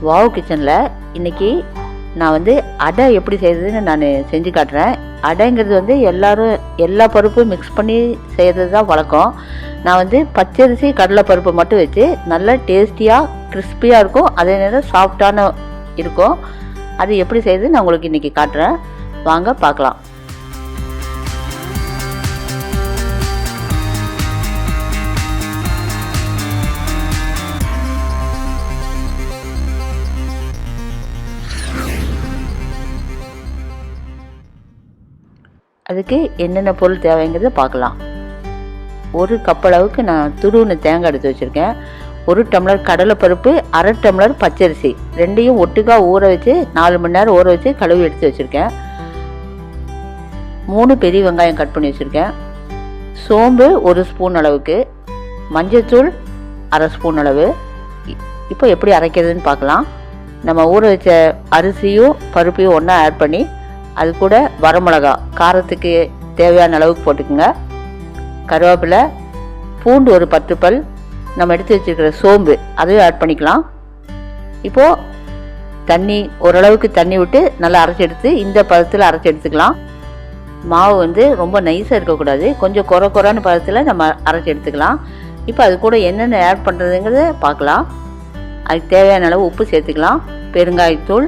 Wow கிச்சனில் இன்றைக்கி நான் அடை எப்படி செய்கிறதுன்னு நான் செஞ்சு காட்டுறேன். அடைங்கிறது எல்லாரும் எல்லா பருப்பும் மிக்ஸ் பண்ணி செய்கிறது தான் வழக்கம். நான் பச்சரிசி கடலை பருப்பை மட்டும் வச்சு நல்லா டேஸ்டியாக கிறிஸ்பியாக இருக்கும், அதே நேரம் சாஃப்டான இருக்கும். அது எப்படி செய்யுது நான் உங்களுக்கு இன்றைக்கி காட்டுறேன், வாங்க பார்க்கலாம். அதுக்கு என்னென்ன பொருள் தேவைங்கிறத பார்க்கலாம். ஒரு கப் அளவுக்கு நான் துருவின தேங்காய் எடுத்து வச்சுருக்கேன். 1 டம்ளர் கடலைப்பருப்பு, 1/2 டம்ளர் பச்சரிசி, ரெண்டையும் ஒட்டுக்காக ஊற வச்சு 4 மணி நேரம் ஊற வச்சு கழுவி எடுத்து வச்சுருக்கேன். 3 பெரிய வெங்காயம் கட் பண்ணி வச்சுருக்கேன். சோம்பு 1 ஸ்பூன் அளவுக்கு, மஞ்சள்தூள் 1/2 ஸ்பூன் அளவு. இப்போ எப்படி அரைக்கிறதுன்னு பார்க்கலாம். நம்ம ஊற வச்ச அரிசியும் பருப்பையும் ஒன்றா ஆட் பண்ணி அது கூட வரமிளகா காரத்துக்கு தேவையான அளவுக்கு போட்டுக்குங்க. கருவேப்பிலை, பூண்டு ஒரு 10 பல், நம்ம எடுத்து வச்சுருக்கிற சோம்பு அதையும் ஆட் பண்ணிக்கலாம். இப்போது ஓரளவுக்கு தண்ணி விட்டு நல்லா அரைச்சி எடுத்து இந்த பதத்தில் அரைச்சி எடுத்துக்கலாம். மாவு ரொம்ப நைஸாக இருக்கக்கூடாது, கொஞ்சம் குறைன்னு பதத்தில் நம்ம அரைச்சி எடுத்துக்கலாம். இப்போ அது கூட என்னென்ன ஆட் பண்ணுறதுங்கிறத பார்க்கலாம். அதுக்கு தேவையான அளவு உப்பு சேர்த்துக்கலாம், பெருங்காயத்தூள்,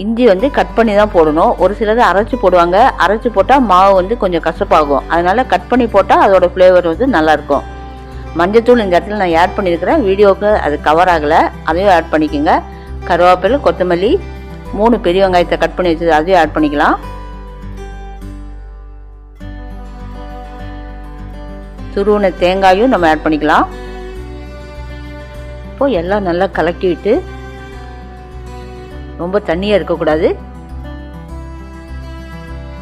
இஞ்சி கட் பண்ணி தான் போடணும். ஒரு சிலர் அரைச்சி போடுவாங்க, அரைச்சி போட்டால் மாவு கொஞ்சம் கசப்பாகும், அதனால் கட் பண்ணி போட்டால் அதோட ஃப்ளேவர் நல்லாயிருக்கும். மஞ்சத்தூள் இந்த இடத்துல நான் ஆட் பண்ணியிருக்கிறேன், வீடியோவுக்கு அது கவர் ஆகலை, அதையும் ஆட் பண்ணிக்கோங்க. கருவேப்பிலை, கொத்தமல்லி, 3 பெரிய வெங்காயத்தை கட் பண்ணி வச்சு அதையும் ஆட் பண்ணிக்கலாம். துருவின தேங்காயும் நம்ம ஆட் பண்ணிக்கலாம். இப்போது எல்லாம் நல்லா கலக்கி விட்டு, ரொம்ப தண்ணியாக இருக்கக்கூடாது,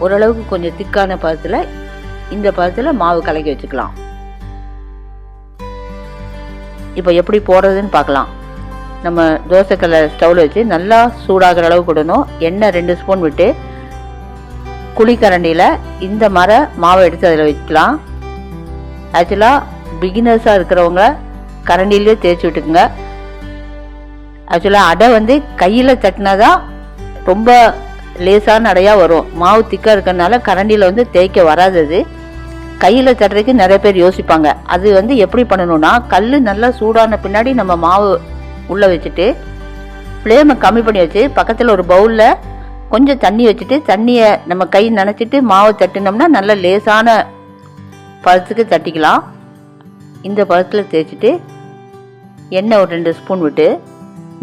ஓரளவுக்கு கொஞ்சம் திக்கான பதத்தில் இந்த பதத்தில் மாவு கலக்கி வச்சுக்கலாம். இப்போ எப்படி போடுறதுன்னு பார்க்கலாம். நம்ம தோசைக்கல்லை ஸ்டவ்வில் வச்சு நல்லா சூடாகிற அளவு விடணும். எண்ணெய் 2 ஸ்பூன் விட்டு குழிக்கரண்டியில் இந்த மாவை எடுத்து அதில் வச்சுக்கலாம். ஆக்சுவலாக பிகினர்ஸாக இருக்கிறவங்க கரண்டிலேயே தேய்ச்சி விட்டுக்குங்க. ஆக்சுவலாக அடை கையில் தட்டினா தான் ரொம்ப லேசான அடையாக வரும். மாவு திக்காக இருக்கிறதுனால கரண்டியில் தேய்க்க வராதது. கையில் தட்டுறதுக்கு நிறைய பேர் யோசிப்பாங்க. அது எப்படி பண்ணணும்னா, கல் நல்லா சூடான பின்னாடி நம்ம மாவு உள்ளே வச்சுட்டு ஃப்ளேமை கம்மி பண்ணி வச்சு பக்கத்தில் ஒரு பவுலில் கொஞ்சம் தண்ணி வச்சுட்டு தண்ணியை நம்ம கை நனைச்சிட்டு மாவு தட்டினோம்னா நல்ல லேசான பதத்துக்கு தட்டிக்கலாம். இந்த பதத்தில் தேய்ச்சிட்டு எண்ணெய் ஒரு 2 ஸ்பூன் விட்டு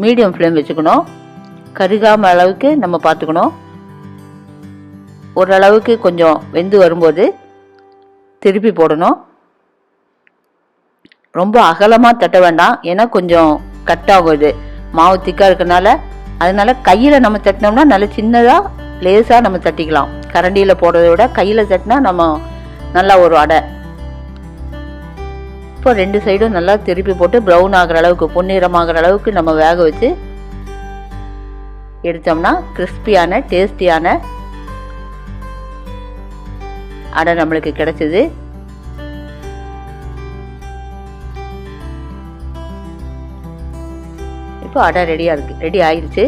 மீடியம் ஃப்ளேம் வச்சுக்கணும். கருகாமல் அளவுக்கு நம்ம பார்த்துக்கணும். ஓரளவுக்கு கொஞ்சம் வெந்து வரும்போது திருப்பி போடணும். ரொம்ப அகலமாக தட்ட வேண்டாம், ஏன்னா கொஞ்சம் கட் ஆகும், இது மாவு திக்காக இருக்கனால. அதனால கையில் நம்ம தட்டினோம்னா நல்ல சின்னதாக லேசாக நம்ம தட்டிக்கலாம். கரண்டியில் போடுறத விட கையில் தட்டினா நம்ம நல்லா ஒரு அடை. இப்போ 2 சைடும் நல்லா திருப்பி போட்டு ப்ரௌன் ஆகிற அளவுக்கு, பொன்னிறமாகிற அளவுக்கு நம்ம வேக வச்சு எடுத்தோம்னா கிறிஸ்பியான டேஸ்டியான அடை நம்மளுக்கு கிடைச்சது. இப்போ அடை ரெடி ஆயிடுச்சு.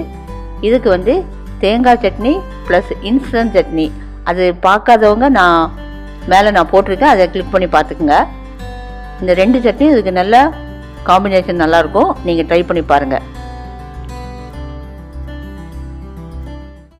இதுக்கு தேங்காய் சட்னி ப்ளஸ் இன்ஸ்டன்ட் சட்னி, அது பார்க்காதவங்க நான் போட்டிருக்கேன், அதை கிளிக் பண்ணி பார்த்துக்குங்க. இந்த 2 சட்னி இதுக்கு நல்ல காம்பினேஷன் நல்லாயிருக்கும், நீங்கள் ட்ரை பண்ணி பாருங்கள்.